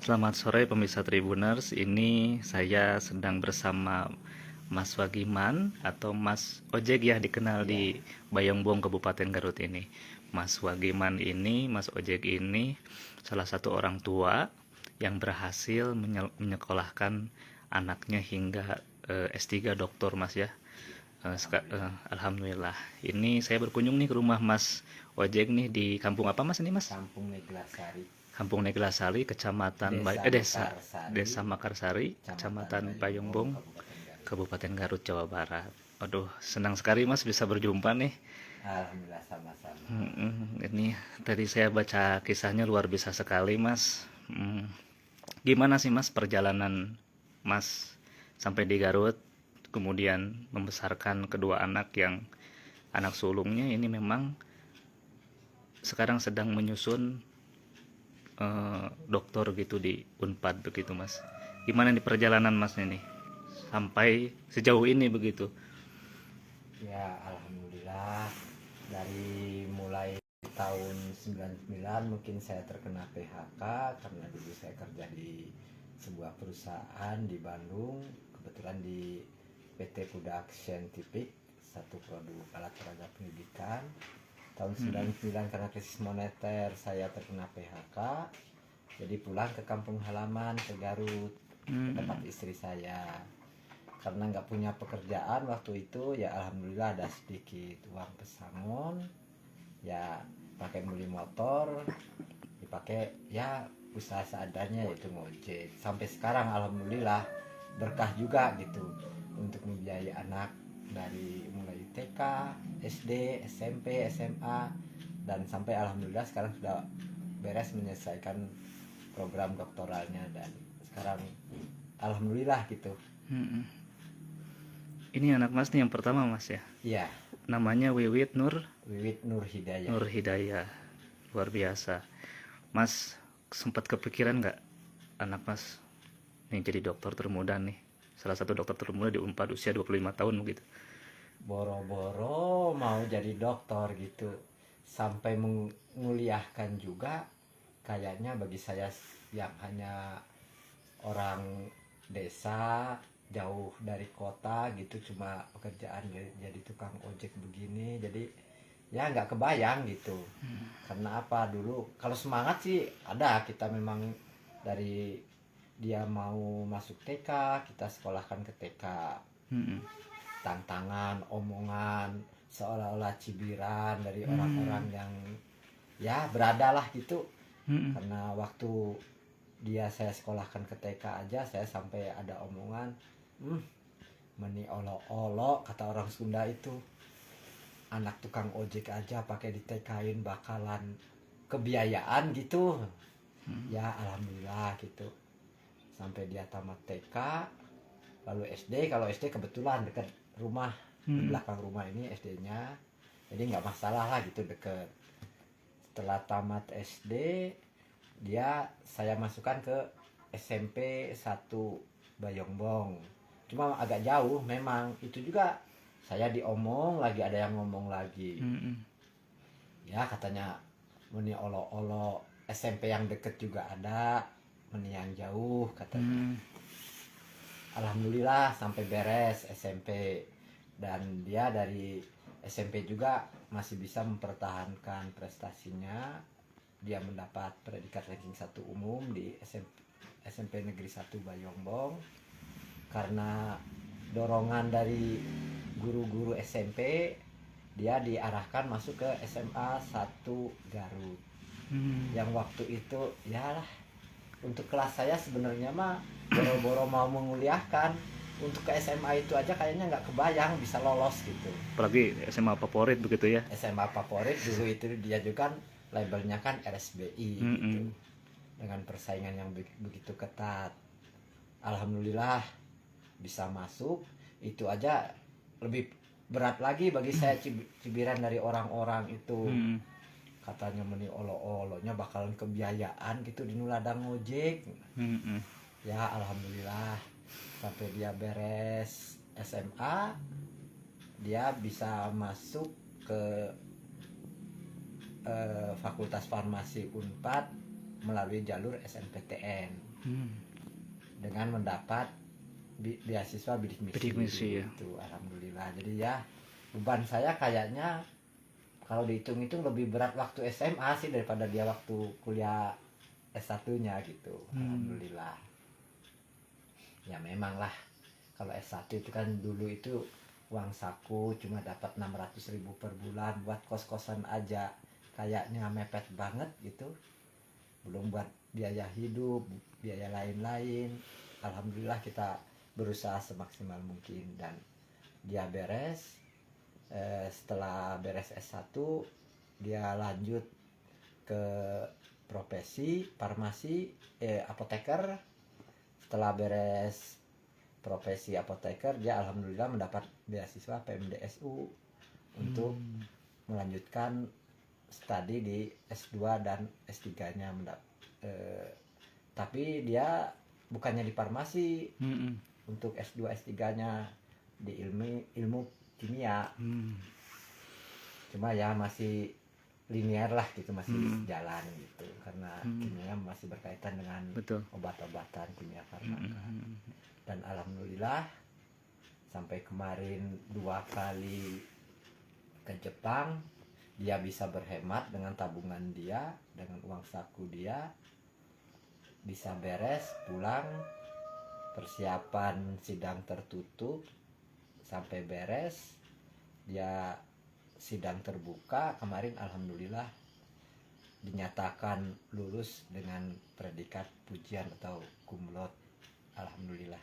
Selamat sore pemirsa Tribuners. Ini saya sedang bersama Mas Wagiman atau Mas Ojek ya, dikenal di Bayongbong Kabupaten Garut ini. Mas Wagiman ini, Mas Ojek ini salah satu orang tua yang berhasil menyekolahkan anaknya hingga S3 doktor Mas ya. Alhamdulillah. Ini saya berkunjung nih ke rumah Mas Ojek nih di kampung apa Mas ini Mas? Kampung Neglasari, Kampung Neglasari, Kecamatan Desa Makarsari, Kecamatan Bayongbong, Kabupaten Garut, Jawa Barat. Aduh, senang sekali Mas bisa berjumpa nih. Alhamdulillah sama-sama. Ini tadi saya baca kisahnya luar biasa sekali Mas. Gimana sih Mas perjalanan Mas sampai di Garut, kemudian membesarkan kedua anak yang anak sulungnya ini memang sekarang sedang menyusun doktor gitu di Unpad begitu Mas. Gimana di perjalanan Mas ini sampai sejauh ini begitu? Ya, alhamdulillah dari mulai tahun 99 mungkin saya terkena PHK karena dulu saya kerja di sebuah perusahaan di Bandung, kebetulan di PT Pudak Scientific, satu produk alat peraga pendidikan. Tahun 99 karena krisis moneter saya terkena PHK, jadi pulang ke kampung halaman ke Garut, ke tempat istri saya. Karena nggak punya pekerjaan waktu itu, ya alhamdulillah ada sedikit uang pesangon, ya pakai beli motor, dipakai ya usaha seadanya yaitu ngojek. Sampai sekarang alhamdulillah berkah juga gitu untuk membiayai anak dari mulai TK, SD, SMP, SMA, dan sampai alhamdulillah sekarang sudah beres menyelesaikan program doktoralnya, dan sekarang alhamdulillah gitu. Ini anak Mas nih yang pertama Mas ya. Iya, Namanya Wiwit Wiwit Nur Hidayah. Nur Hidayah. Luar biasa. Mas sempat kepikiran nggak anak Mas nih jadi dokter termuda nih? Salah satu dokter termuda di Unpad usia 25 tahun begitu. Boro-boro mau jadi dokter gitu, sampai menguliahkan juga kayaknya bagi saya yang hanya orang desa jauh dari kota gitu, cuma pekerjaan jadi tukang ojek begini, jadi ya nggak kebayang gitu. Karena apa, dulu kalau semangat sih ada, kita memang dari dia mau masuk TK kita sekolahkan ke TK. Tantangan, omongan, seolah-olah cibiran dari orang-orang yang ya beradalah gitu. Karena waktu saya sekolahkan ke TK aja, saya sampai ada omongan, meni olo-olo kata orang Sunda itu, anak tukang ojek aja pakai di TK-in bakalan kebiayaan gitu. Ya alhamdulillah gitu, sampai dia tamat TK, lalu SD. Kalau SD kebetulan dekat rumah, di belakang rumah ini SD-nya, jadi nggak masalah lah gitu, deket. Setelah tamat SD, saya masukkan ke SMP 1 Bayongbong, cuma agak jauh memang. Itu juga saya diomong lagi, ada yang ngomong lagi, ya katanya meni olo-olo, SMP yang deket juga ada, meni yang jauh katanya. Alhamdulillah sampai beres SMP, dan dia dari SMP juga masih bisa mempertahankan prestasinya. Dia mendapat predikat ranking 1 umum di SMP Negeri 1 Bayongbong. Karena dorongan dari guru-guru SMP, dia diarahkan masuk ke SMA 1 Garut. Yang waktu itu ya lah, untuk kelas saya sebenarnya mah boro-boro mau menguliahkan, untuk ke SMA itu aja kayaknya nggak kebayang bisa lolos gitu. Apalagi SMA favorit begitu ya. SMA favorit dulu itu dia juga kan labelnya kan RSBI gitu, dengan persaingan yang begitu ketat. Alhamdulillah bisa masuk. Itu aja lebih berat lagi bagi saya, cibiran dari orang-orang itu. Katanya meni olo-olonya bakalan kebiayaan gitu di nuladang ojek. Ya alhamdulillah sampai dia beres SMA, dia bisa masuk ke Fakultas Farmasi Unpad melalui jalur SNPTN Hmm. dengan mendapat beasiswa bidik Bidik misi, ya. gitu. Alhamdulillah. Jadi ya beban saya kayaknya kalau dihitung-hitung lebih berat waktu SMA sih daripada dia waktu kuliah S1-nya gitu. Alhamdulillah. Ya memang lah kalau S1 itu kan dulu itu uang saku cuma dapat 600.000 per bulan buat kos-kosan aja kayaknya mepet banget gitu. Belum buat biaya hidup, biaya lain-lain. Alhamdulillah kita berusaha semaksimal mungkin dan dia beres. Setelah beres S1 dia lanjut ke profesi farmasi apoteker. Setelah beres profesi apoteker dia alhamdulillah mendapat beasiswa PMDSU untuk melanjutkan studi di S2 dan S3-nya tapi dia bukannya di farmasi. Untuk S2 S3-nya di ilmu kimia. Cuma ya masih linear lah gitu, masih jalan gitu karena kimia masih berkaitan dengan Betul. obat-obatan kimia farmaka. Dan alhamdulillah sampai kemarin 2 kali ke Jepang dia bisa berhemat dengan tabungan dia, dengan uang saku dia bisa beres pulang, persiapan sidang tertutup sampai beres, dia sidang terbuka kemarin alhamdulillah dinyatakan lulus dengan predikat pujian atau cum laude. Alhamdulillah.